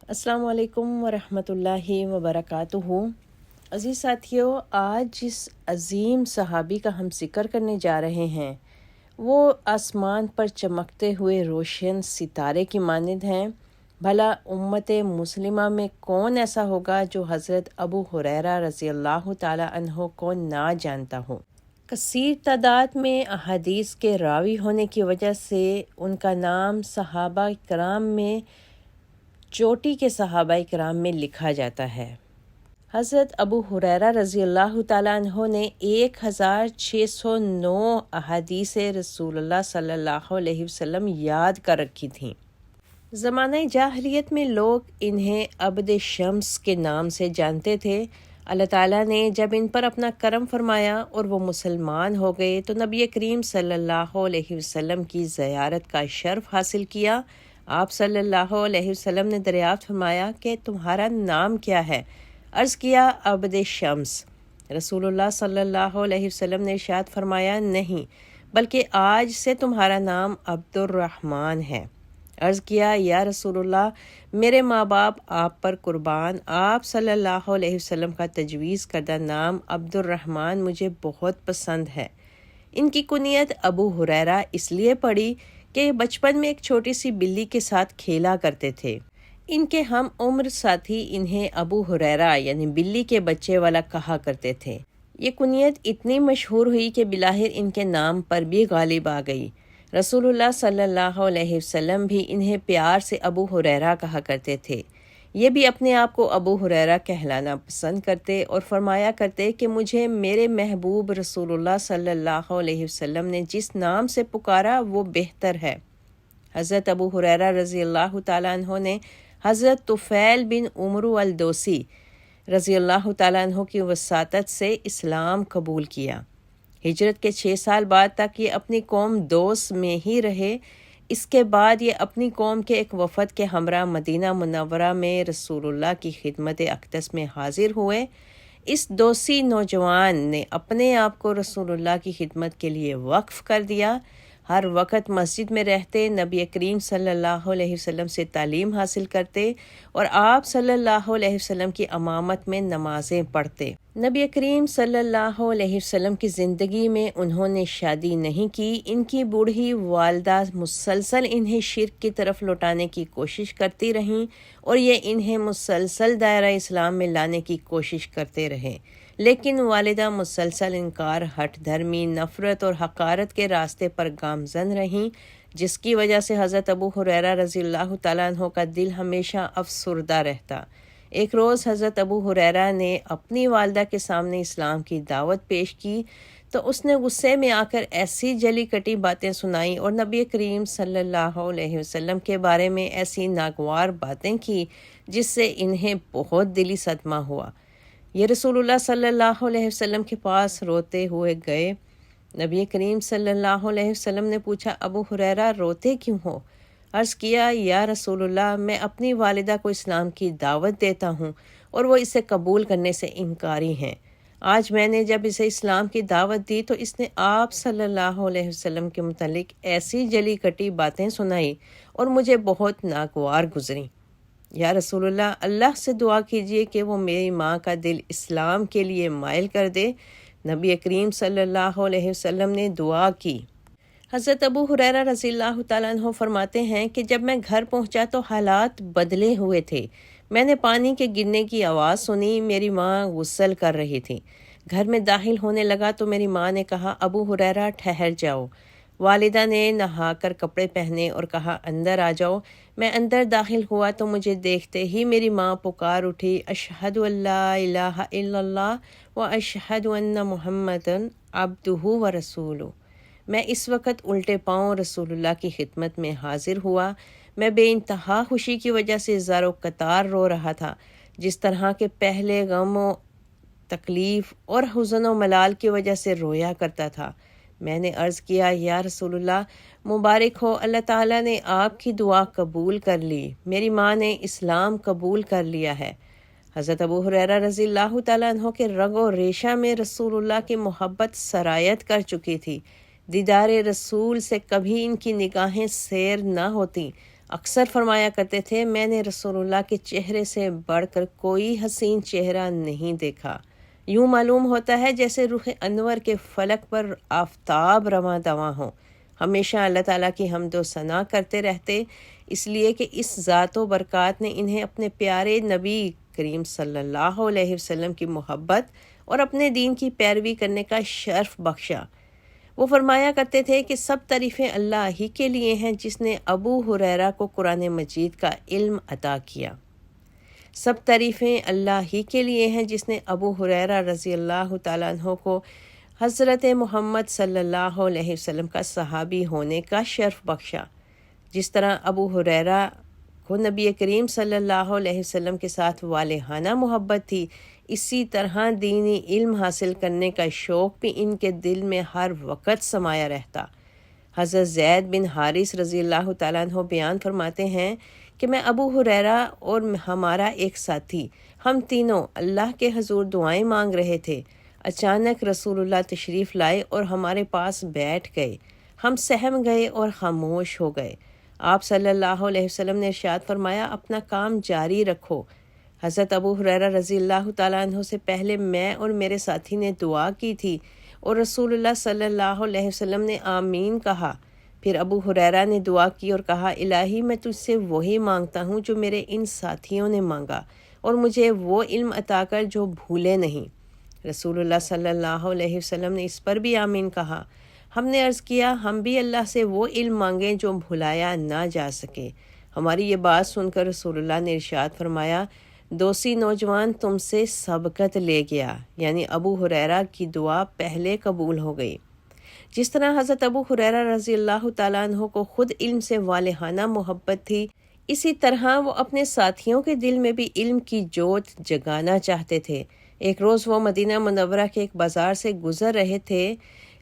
السلام علیکم ورحمۃ اللہ وبرکاتہ۔ عزیز ساتھیوں، آج جس عظیم صحابی کا ہم ذکر کرنے جا رہے ہیں وہ آسمان پر چمکتے ہوئے روشن ستارے کی مانند ہیں۔ بھلا امت مسلمہ میں کون ایسا ہوگا جو حضرت ابو ہریرہ رضی اللہ تعالیٰ عنہ کو نہ جانتا ہو؟ کثیر تعداد میں احادیث کے راوی ہونے کی وجہ سے ان کا نام صحابہ کرام میں چوٹی کے صحابہ کرام میں لکھا جاتا ہے۔ حضرت ابو ہریرہ رضی اللہ تعالیٰ عنہ نے 1609 احادیث رسول اللہ صلی اللہ علیہ وسلم یاد کر رکھی تھیں۔ زمانہ جاہلیت میں لوگ انہیں عبد شمس کے نام سے جانتے تھے۔ اللہ تعالیٰ نے جب ان پر اپنا کرم فرمایا اور وہ مسلمان ہو گئے تو نبی کریم صلی اللہ علیہ وسلم کی زیارت کا شرف حاصل کیا۔ آپ صلی اللہ علیہ وسلم نے دریافت فرمایا کہ تمہارا نام کیا ہے؟ عرض کیا عبد شمس۔ رسول اللہ صلی اللہ علیہ وسلم نے ارشاد فرمایا نہیں، بلکہ آج سے تمہارا نام عبد الرحمن ہے۔ عرض کیا یا رسول اللہ، میرے ماں باپ آپ پر قربان، آپ صلی اللہ علیہ وسلم کا تجویز کردہ نام عبد الرحمن مجھے بہت پسند ہے۔ ان کی کنیت ابو ہریرہ اس لیے پڑی کہ بچپن میں ایک چھوٹی سی بلی کے ساتھ کھیلا کرتے تھے۔ ان کے ہم عمر ساتھی انہیں ابو ہریرہ یعنی بلی کے بچے والا کہا کرتے تھے۔ یہ کنیت اتنی مشہور ہوئی کہ بلاخر ان کے نام پر بھی غالب آ گئی۔ رسول اللہ صلی اللہ علیہ وسلم بھی انہیں پیار سے ابو ہریرہ کہا کرتے تھے۔ یہ بھی اپنے آپ کو ابو ہریرہ کہلانا پسند کرتے اور فرمایا کرتے کہ مجھے میرے محبوب رسول اللہ صلی اللہ علیہ وسلم نے جس نام سے پکارا وہ بہتر ہے۔ حضرت ابو ہریرہ رضی اللہ تعالیٰ عنہ نے حضرت طفیل بن عمرو الدوسی رضی اللہ تعالیٰ عنہ کی وساطت سے اسلام قبول کیا۔ ہجرت کے 6 سال بعد تک یہ اپنی قوم دوس میں ہی رہے۔ اس کے بعد یہ اپنی قوم کے ایک وفد کے ہمراہ مدینہ منورہ میں رسول اللہ کی خدمت اقدس میں حاضر ہوئے۔ اس دوسی نوجوان نے اپنے آپ کو رسول اللہ کی خدمت کے لیے وقف کر دیا۔ ہر وقت مسجد میں رہتے، نبی کریم صلی اللہ علیہ وسلم سے تعلیم حاصل کرتے اور آپ صلی اللہ علیہ وسلم کی امامت میں نمازیں پڑھتے۔ نبی کریم صلی اللہ علیہ وسلم کی زندگی میں انہوں نے شادی نہیں کی۔ ان کی بوڑھی والدہ مسلسل انہیں شرک کی طرف لوٹانے کی کوشش کرتی رہیں اور یہ انہیں مسلسل دائرہ اسلام میں لانے کی کوشش کرتے رہے، لیکن والدہ مسلسل انکار، ہٹ دھرمی، نفرت اور حقارت کے راستے پر گامزن رہیں، جس کی وجہ سے حضرت ابو ہریرہ رضی اللہ تعالیٰ عنہ کا دل ہمیشہ افسردہ رہتا۔ ایک روز حضرت ابو ہریرہ نے اپنی والدہ کے سامنے اسلام کی دعوت پیش کی تو اس نے غصے میں آ کر ایسی جلی کٹی باتیں سنائیں اور نبی کریم صلی اللہ علیہ وسلم کے بارے میں ایسی ناگوار باتیں کی جس سے انہیں بہت دلی صدمہ ہوا۔ یہ رسول اللہ صلی اللہ علیہ وسلم کے پاس روتے ہوئے گئے۔ نبی کریم صلی اللہ علیہ وسلم نے پوچھا ابو ہریرہ روتے کیوں ہو؟ عرض کیا یا رسول اللہ، میں اپنی والدہ کو اسلام کی دعوت دیتا ہوں اور وہ اسے قبول کرنے سے انکاری ہیں۔ آج میں نے جب اسے اسلام کی دعوت دی تو اس نے آپ صلی اللہ علیہ وسلم کے متعلق ایسی جلی کٹی باتیں سنائی اور مجھے بہت ناگوار گزریں۔ یا رسول اللہ، اللہ سے دعا کیجئے کہ وہ میری ماں کا دل اسلام کے لیے مائل کر دے۔ نبی کریم صلی اللہ علیہ وسلم نے دعا کی۔ حضرت ابو ہریرہ رضی اللہ تعالیٰ عنہ فرماتے ہیں کہ جب میں گھر پہنچا تو حالات بدلے ہوئے تھے۔ میں نے پانی کے گرنے کی آواز سنی، میری ماں غسل کر رہی تھی۔ گھر میں داخل ہونے لگا تو میری ماں نے کہا ابو ہریرہ ٹھہر جاؤ۔ والدہ نے نہا کر کپڑے پہنے اور کہا اندر آ جاؤ۔ میں اندر داخل ہوا تو مجھے دیکھتے ہی میری ماں پکار اٹھی، اشہد ان لا الہ الا اللہ و اشہد ان محمد عبدہ و رسولہ۔ میں اس وقت الٹے پاؤں رسول اللہ کی خدمت میں حاضر ہوا۔ میں بے انتہا خوشی کی وجہ سے زار و قطار رو رہا تھا، جس طرح کے پہلے غم و تکلیف اور حزن و ملال کی وجہ سے رویا کرتا تھا۔ میں نے عرض کیا یا رسول اللہ، مبارک ہو، اللہ تعالیٰ نے آپ کی دعا قبول کر لی، میری ماں نے اسلام قبول کر لیا ہے۔ حضرت ابو ہریرہ رضی اللہ تعالیٰ عنہ کے رگ و ریشہ میں رسول اللہ کی محبت سرایت کر چکی تھی۔ دیدار رسول سے کبھی ان کی نگاہیں سیر نہ ہوتیں۔ اکثر فرمایا کرتے تھے میں نے رسول اللہ کے چہرے سے بڑھ کر کوئی حسین چہرہ نہیں دیکھا، یوں معلوم ہوتا ہے جیسے روح انور کے فلک پر آفتاب رواں دواں ہوں۔ ہمیشہ اللہ تعالیٰ کی حمد و ثنا کرتے رہتے، اس لیے کہ اس ذات و برکات نے انہیں اپنے پیارے نبی کریم صلی اللہ علیہ وسلم کی محبت اور اپنے دین کی پیروی کرنے کا شرف بخشا۔ وہ فرمایا کرتے تھے کہ سب تعریفیں اللہ ہی کے لیے ہیں جس نے ابو ہریرہ کو قرآن مجید کا علم عطا کیا۔ سب تعریفیں اللہ ہی کے لیے ہیں جس نے ابو ہریرہ رضی اللہ تعالیٰ عنہ کو حضرت محمد صلی اللہ علیہ وسلم کا صحابی ہونے کا شرف بخشا۔ جس طرح ابو ہریرہ کو نبی کریم صلی اللہ علیہ وسلم کے ساتھ والہانہ محبت تھی، اسی طرح دینی علم حاصل کرنے کا شوق بھی ان کے دل میں ہر وقت سمایا رہتا۔ حضرت زید بن حارث رضی اللہ تعالیٰ عنہ بیان فرماتے ہیں کہ میں ابو ہریرہ اور ہمارا ایک ساتھی، ہم تینوں اللہ کے حضور دعائیں مانگ رہے تھے۔ اچانک رسول اللہ تشریف لائے اور ہمارے پاس بیٹھ گئے، ہم سہم گئے اور خاموش ہو گئے۔ آپ صلی اللہ علیہ وسلم نے ارشاد فرمایا اپنا کام جاری رکھو۔ حضرت ابو ہریرہ رضی اللہ تعالیٰ عنہ سے پہلے میں اور میرے ساتھی نے دعا کی تھی اور رسول اللہ صلی اللہ علیہ وسلم نے آمین کہا۔ پھر ابو ہریرہ نے دعا کی اور کہا الہی میں تجھ سے وہی مانگتا ہوں جو میرے ان ساتھیوں نے مانگا، اور مجھے وہ علم عطا کر جو بھولے نہیں۔ رسول اللہ صلی اللہ علیہ وسلم نے اس پر بھی آمین کہا۔ ہم نے عرض کیا ہم بھی اللہ سے وہ علم مانگیں جو بھلایا نہ جا سکے۔ ہماری یہ بات سن کر رسول اللہ نے ارشاد فرمایا دوسی نوجوان تم سے سبقت لے گیا، یعنی ابو ہریرہ کی دعا پہلے قبول ہو گئی۔ جس طرح حضرت ابو ہریرہ رضی اللہ تعالیٰ عنہ کو خود علم سے والہانہ محبت تھی، اسی طرح وہ اپنے ساتھیوں کے دل میں بھی علم کی جوت جگانا چاہتے تھے۔ ایک روز وہ مدینہ منورہ کے ایک بازار سے گزر رہے تھے،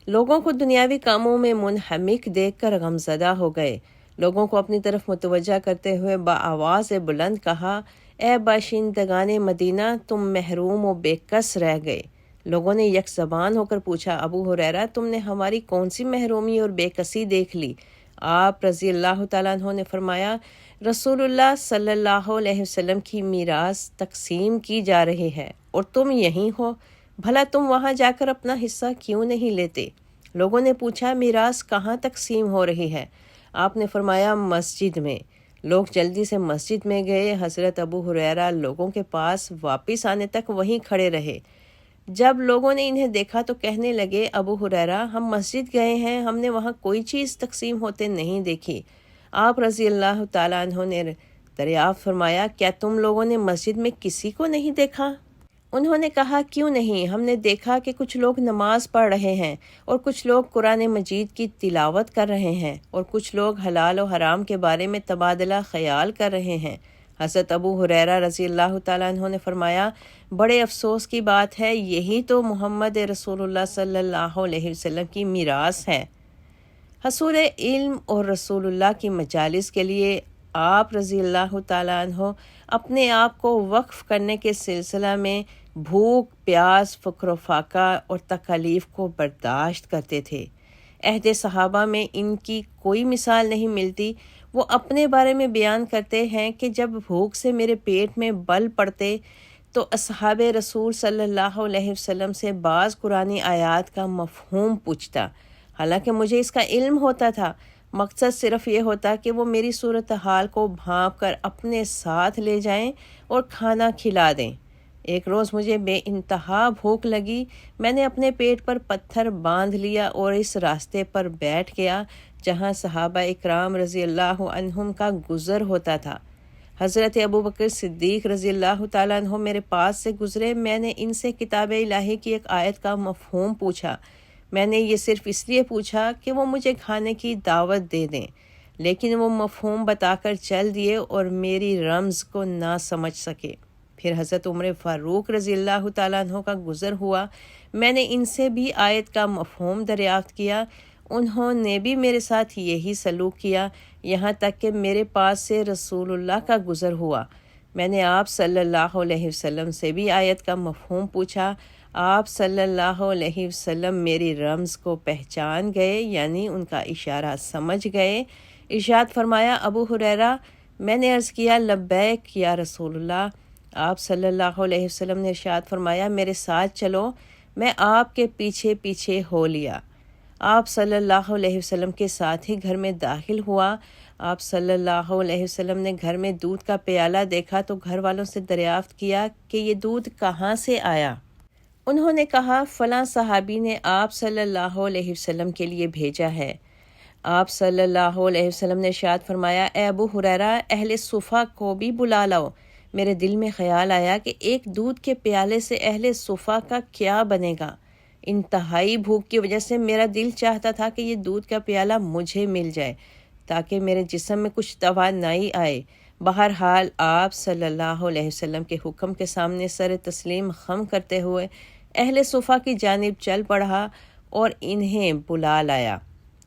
لوگوں کو دنیاوی کاموں میں منہمک دیکھ کر غمزدہ ہو گئے۔ لوگوں کو اپنی طرف متوجہ کرتے ہوئے بآواز بلند کہا اے باشندگان مدینہ تم محروم و بے کس رہ گئے۔ لوگوں نے یک زبان ہو کر پوچھا ابو ہریرہ تم نے ہماری کون سی محرومی اور بے کسی دیکھ لی؟ آپ رضی اللہ تعالیٰ عنہ نے فرمایا رسول اللہ صلی اللہ علیہ وسلم کی میراث تقسیم کی جا رہی ہے اور تم یہیں ہو، بھلا تم وہاں جا کر اپنا حصہ کیوں نہیں لیتے؟ لوگوں نے پوچھا میراث کہاں تقسیم ہو رہی ہے؟ آپ نے فرمایا مسجد میں۔ لوگ جلدی سے مسجد میں گئے۔ حضرت ابو ہریرہ لوگوں کے پاس واپس آنے تک وہیں کھڑے رہے۔ جب لوگوں نے انہیں دیکھا تو کہنے لگے ابو ہریرہ ہم مسجد گئے ہیں، ہم نے وہاں کوئی چیز تقسیم ہوتے نہیں دیکھی۔ آپ رضی اللہ تعالیٰ عنہ نے دریافت فرمایا کیا تم لوگوں نے مسجد میں کسی کو نہیں دیکھا؟ انہوں نے کہا کیوں نہیں، ہم نے دیکھا کہ کچھ لوگ نماز پڑھ رہے ہیں اور کچھ لوگ قرآن مجید کی تلاوت کر رہے ہیں اور کچھ لوگ حلال و حرام کے بارے میں تبادلہ خیال کر رہے ہیں۔ حضرت ابو ہریرہ رضی اللہ تعالیٰ عنہ نے فرمایا بڑے افسوس کی بات ہے، یہی تو محمد رسول اللہ صلی اللہ علیہ وسلم کی میراث ہے۔ حصول علم اور رسول اللہ کی مجالس کے لیے آپ رضی اللہ تعالیٰ عنہ اپنے آپ کو وقف کرنے کے سلسلہ میں بھوک، پیاس، فقر و فاقہ اور تکالیف کو برداشت کرتے تھے۔ عہد صحابہ میں ان کی کوئی مثال نہیں ملتی۔ وہ اپنے بارے میں بیان کرتے ہیں کہ جب بھوک سے میرے پیٹ میں بل پڑتے تو اصحاب رسول صلی اللہ علیہ وسلم سے بعض قرآنی آیات کا مفہوم پوچھتا، حالانکہ مجھے اس کا علم ہوتا تھا۔ مقصد صرف یہ ہوتا کہ وہ میری صورتحال کو بھانپ کر اپنے ساتھ لے جائیں اور کھانا کھلا دیں۔ ایک روز مجھے بے انتہا بھوک لگی، میں نے اپنے پیٹ پر پتھر باندھ لیا اور اس راستے پر بیٹھ گیا جہاں صحابہ اکرام رضی اللہ عنہم کا گزر ہوتا تھا۔ حضرت ابوبکر صدیق رضی اللہ تعالیٰ عنہ میرے پاس سے گزرے، میں نے ان سے کتاب الہی کی ایک آیت کا مفہوم پوچھا۔ میں نے یہ صرف اس لیے پوچھا کہ وہ مجھے کھانے کی دعوت دے دیں، لیکن وہ مفہوم بتا کر چل دیے اور میری رمز کو نہ سمجھ سکے۔ پھر حضرت عمر فاروق رضی اللہ تعالیٰ عنہ کا گزر ہوا، میں نے ان سے بھی آیت کا مفہوم دریافت کیا، انہوں نے بھی میرے ساتھ یہی سلوک کیا، یہاں تک کہ میرے پاس سے رسول اللہ کا گزر ہوا۔ میں نے آپ صلی اللہ علیہ وسلم سے بھی آیت کا مفہوم پوچھا، آپ صلی اللہ علیہ وسلم میری رمز کو پہچان گئے، یعنی ان کا اشارہ سمجھ گئے۔ ارشاد فرمایا، ابو ہریرہ، میں نے عرض کیا لبیک یا رسول اللہ۔ آپ صلی اللہ علیہ وسلم نے ارشاد فرمایا، میرے ساتھ چلو۔ میں آپ کے پیچھے پیچھے ہو لیا۔ آپ صلی اللہ علیہ وسلم کے ساتھ ہی گھر میں داخل ہوا۔ آپ صلی اللہ علیہ وسلم نے گھر میں دودھ کا پیالہ دیکھا تو گھر والوں سے دریافت کیا کہ یہ دودھ کہاں سے آیا؟ انہوں نے کہا، فلاں صحابی نے آپ صلی اللہ علیہ وسلم کے لیے بھیجا ہے۔ آپ صلی اللہ علیہ وسلم نے ارشاد فرمایا، اے ابو ہریرہ، اہل صفا کو بھی بلا لاؤ۔ میرے دل میں خیال آیا کہ ایک دودھ کے پیالے سے اہل صفا کا کیا بنے گا۔ انتہائی بھوک کی وجہ سے میرا دل چاہتا تھا کہ یہ دودھ کا پیالہ مجھے مل جائے تاکہ میرے جسم میں کچھ توانائی آئے۔ بہرحال آپ صلی اللہ علیہ وسلم کے حکم کے سامنے سر تسلیم خم کرتے ہوئے اہل صفا کی جانب چل پڑا اور انہیں بلا لایا۔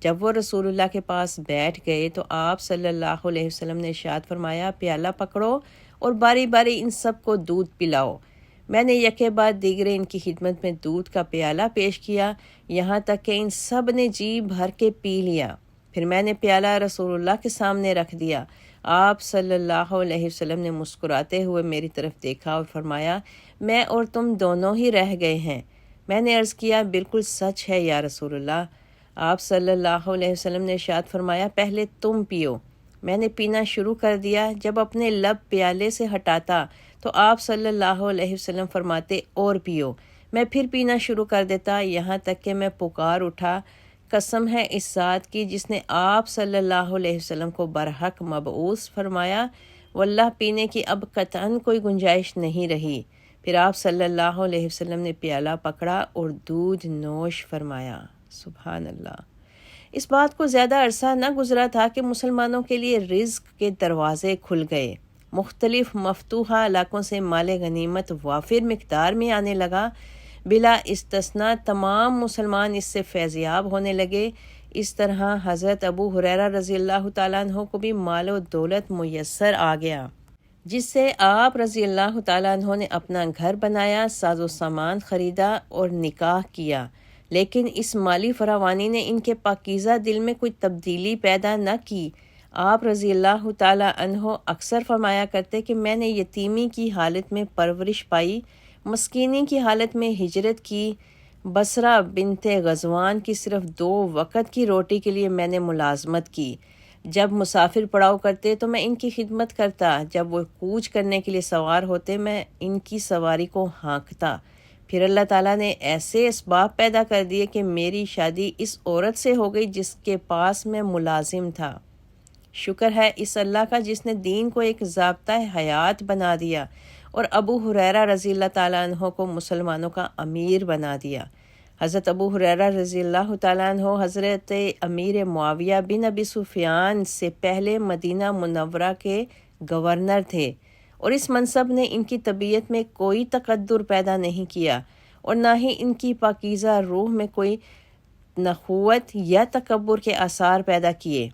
جب وہ رسول اللہ کے پاس بیٹھ گئے تو آپ صلی اللہ علیہ وسلم نے ارشاد فرمایا، پیالہ پکڑو اور باری باری ان سب کو دودھ پلاؤ۔ میں نے یکے بعد دیگرے ان کی خدمت میں دودھ کا پیالہ پیش کیا، یہاں تک کہ ان سب نے جی بھر کے پی لیا۔ پھر میں نے پیالہ رسول اللہ کے سامنے رکھ دیا۔ آپ صلی اللہ علیہ وسلم نے مسکراتے ہوئے میری طرف دیکھا اور فرمایا، میں اور تم دونوں ہی رہ گئے ہیں۔ میں نے عرض کیا، بالکل سچ ہے یا رسول اللہ۔ آپ صلی اللہ علیہ وسلم نے ارشاد فرمایا، پہلے تم پیو۔ میں نے پینا شروع کر دیا۔ جب اپنے لب پیالے سے ہٹاتا تو آپ صلی اللہ علیہ وسلم فرماتے، اور پیو۔ میں پھر پینا شروع کر دیتا، یہاں تک کہ میں پکار اٹھا، قسم ہے اس ذات کی جس نے آپ صلی اللہ علیہ وسلم کو برحق مبعوث فرمایا، واللہ پینے کی اب قطعاً کوئی گنجائش نہیں رہی۔ پھر آپ صلی اللہ علیہ وسلم نے پیالہ پکڑا اور دودھ نوش فرمایا۔ سبحان اللہ۔ اس بات کو زیادہ عرصہ نہ گزرا تھا کہ مسلمانوں کے لیے رزق کے دروازے کھل گئے۔ مختلف مفتوحہ علاقوں سے مال غنیمت وافر مقدار میں آنے لگا۔ بلا استثناء تمام مسلمان اس سے فیضیاب ہونے لگے۔ اس طرح حضرت ابو ہریرہ رضی اللہ تعالیٰ عنہ کو بھی مال و دولت میسر آ گیا، جس سے آپ رضی اللہ تعالیٰ عنہ نے اپنا گھر بنایا، ساز و سامان خریدا اور نکاح کیا۔ لیکن اس مالی فراوانی نے ان کے پاکیزہ دل میں کوئی تبدیلی پیدا نہ کی۔ آپ رضی اللہ تعالیٰ عنہ اکثر فرمایا کرتے کہ میں نے یتیمی کی حالت میں پرورش پائی، مسکینی کی حالت میں ہجرت کی۔ بصرہ بنت غزوان کی صرف 2 وقت کی روٹی کے لیے میں نے ملازمت کی۔ جب مسافر پڑاؤ کرتے تو میں ان کی خدمت کرتا، جب وہ کوچ کرنے کے لیے سوار ہوتے میں ان کی سواری کو ہانکتا۔ پھر اللہ تعالیٰ نے ایسے اسباب پیدا کر دیے کہ میری شادی اس عورت سے ہو گئی جس کے پاس میں ملازم تھا۔ شکر ہے اس اللہ کا جس نے دین کو ایک ضابطۂ حیات بنا دیا اور ابو ہریرہ رضی اللہ تعالیٰ عنہ کو مسلمانوں کا امیر بنا دیا۔ حضرت ابو ہریرہ رضی اللہ تعالیٰ عنہ حضرت امیر معاویہ بن ابی سفیان سے پہلے مدینہ منورہ کے گورنر تھے، اور اس منصب نے ان کی طبیعت میں کوئی تقدر پیدا نہیں کیا اور نہ ہی ان کی پاکیزہ روح میں کوئی نخوت یا تکبر کے آثار پیدا کیے۔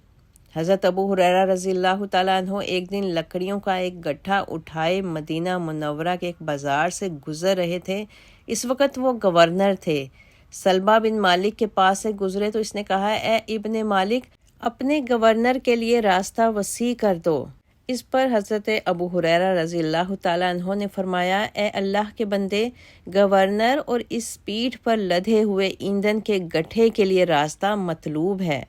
حضرت ابو ہریرہ رضی اللہ تعالیٰ عنہ ایک دن لکڑیوں کا ایک گٹھا اٹھائے مدینہ منورہ کے ایک بازار سے گزر رہے تھے۔ اس وقت وہ گورنر تھے۔ سلمہ بن مالک کے پاس سے گزرے تو اس نے کہا، اے ابن مالک، اپنے گورنر کے لیے راستہ وسیع کر دو۔ اس پر حضرت ابو ہریرہ رضی اللہ تعالیٰ عنہ نے فرمایا، اے اللہ کے بندے، گورنر اور اس پیٹھ پر لدھے ہوئے ایندھن کے گٹھے کے لیے راستہ مطلوب ہے۔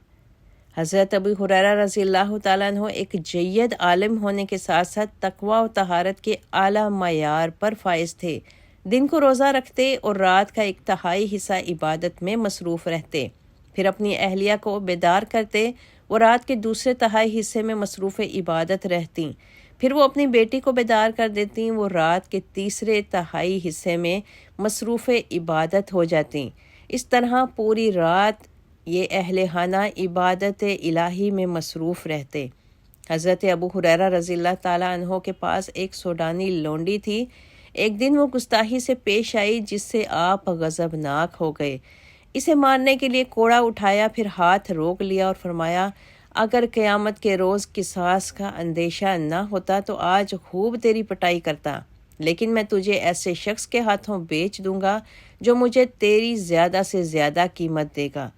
حضرت ابو ہریرہ رضی اللہ تعالیٰ عنہ ایک جید عالم ہونے کے ساتھ ساتھ تقوی و طہارت کے اعلیٰ معیار پر فائز تھے۔ دن کو روزہ رکھتے اور رات کا 1/3 حصہ عبادت میں مصروف رہتے، پھر اپنی اہلیہ کو بیدار کرتے، وہ رات کے دوسرے تہائی حصے میں مصروف عبادت رہتیں، پھر وہ اپنی بیٹی کو بیدار کر دیتیں، وہ رات کے تیسرے تہائی حصے میں مصروف عبادت ہو جاتیں۔ اس طرح پوری رات یہ اہل خانہ عبادت الہی میں مصروف رہتے۔ حضرت ابو ہریرہ رضی اللہ تعالیٰ عنہ کے پاس ایک سوڈانی لونڈی تھی۔ ایک دن وہ گستاخی سے پیش آئی جس سے آپ غضبناک ہو گئے، اسے مارنے کے لیے کوڑا اٹھایا، پھر ہاتھ روک لیا اور فرمایا، اگر قیامت کے روز قصاص کا اندیشہ نہ ہوتا تو آج خوب تیری پٹائی کرتا، لیکن میں تجھے ایسے شخص کے ہاتھوں بیچ دوں گا جو مجھے تیری زیادہ سے زیادہ قیمت دے گا،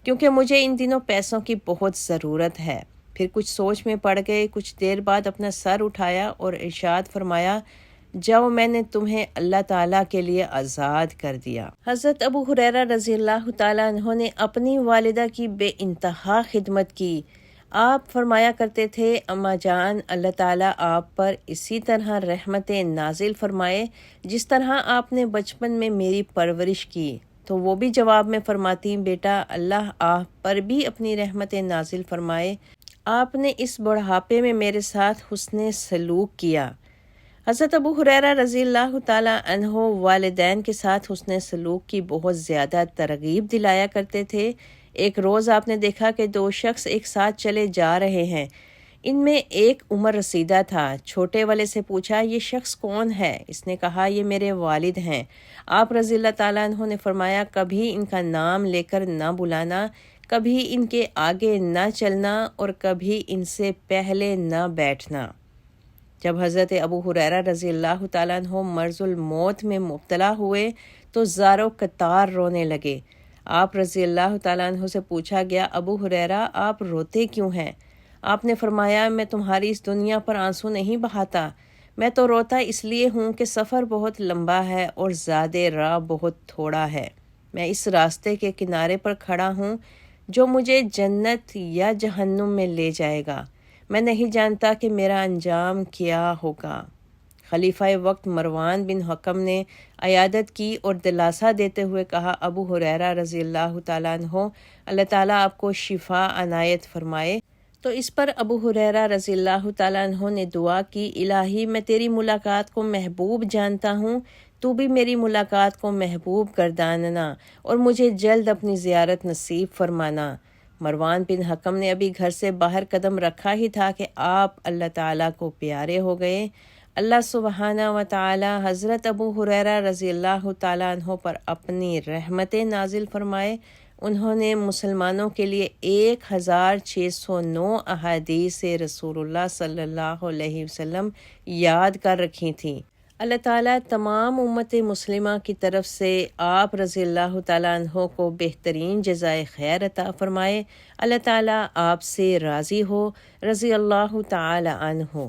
کیونکہ مجھے ان دنوں پیسوں کی بہت ضرورت ہے۔ پھر کچھ سوچ میں پڑ گئے، کچھ دیر بعد اپنا سر اٹھایا اور ارشاد فرمایا، جاؤ، میں نے تمہیں اللہ تعالیٰ کے لیے آزاد کر دیا۔ حضرت ابو ہریرہ رضی اللہ تعالیٰ عنہ نے اپنی والدہ کی بے انتہا خدمت کی۔ آپ فرمایا کرتے تھے، اماں جان، اللہ تعالیٰ آپ پر اسی طرح رحمتیں نازل فرمائے جس طرح آپ نے بچپن میں میری پرورش کی۔ تو وہ بھی جواب میں فرماتی، بیٹا، اللہ آپ پر بھی اپنی رحمتیں نازل فرمائے، آپ نے اس بڑھاپے میں میرے ساتھ حسن سلوک کیا۔ حضرت ابو ہریرہ رضی اللہ تعالیٰ عنہ والدین کے ساتھ حسن سلوک کی بہت زیادہ ترغیب دلایا کرتے تھے۔ ایک روز آپ نے دیکھا کہ دو شخص ایک ساتھ چلے جا رہے ہیں۔ ان میں ایک عمر رسیدہ تھا۔ چھوٹے والے سے پوچھا، یہ شخص کون ہے؟ اس نے کہا، یہ میرے والد ہیں۔ آپ رضی اللہ تعالیٰ عنہ نے فرمایا، کبھی ان کا نام لے کر نہ بلانا، کبھی ان کے آگے نہ چلنا اور کبھی ان سے پہلے نہ بیٹھنا۔ جب حضرت ابو ہریرہ رضی اللہ تعالیٰ عنہ مرض الموت میں مبتلا ہوئے تو زاروں قطار رونے لگے۔ آپ رضی اللہ تعالیٰ عنہ سے پوچھا گیا، ابو ہریرہ، آپ روتے کیوں ہیں؟ آپ نے فرمایا، میں تمہاری اس دنیا پر آنسو نہیں بہاتا، میں تو روتا اس لیے ہوں کہ سفر بہت لمبا ہے اور زاد راہ بہت تھوڑا ہے۔ میں اس راستے کے کنارے پر کھڑا ہوں جو مجھے جنت یا جہنم میں لے جائے گا۔ میں نہیں جانتا کہ میرا انجام کیا ہوگا۔ خلیفہ وقت مروان بن حکم نے عیادت کی اور دلاسا دیتے ہوئے کہا، ابو ہریرہ رضی اللہ تعالیٰ عنہ، اللہ تعالیٰ آپ کو شفا عنایت فرمائے۔ تو اس پر ابو ہریرہ رضی اللہ تعالیٰ عنہ نے دعا کی، الہی، میں تیری ملاقات کو محبوب جانتا ہوں، تو بھی میری ملاقات کو محبوب گرداننا اور مجھے جلد اپنی زیارت نصیب فرمانا۔ مروان بن حکم نے ابھی گھر سے باہر قدم رکھا ہی تھا کہ آپ اللہ تعالیٰ کو پیارے ہو گئے۔ اللہ سبحانہ و تعالی حضرت ابو ہریرہ رضی اللہ تعالیٰ عنہ پر اپنی رحمتیں نازل فرمائے۔ انہوں نے مسلمانوں کے لیے 1609 احادیث رسول اللہ صلی اللہ علیہ وسلم یاد کر رکھی تھیں۔ اللہ تعالیٰ تمام امت مسلمہ کی طرف سے آپ رضی اللہ تعالیٰ عنہ کو بہترین جزائے خیر عطا فرمائے۔ اللہ تعالیٰ آپ سے راضی ہو، رضی اللہ تعالیٰ عنہ۔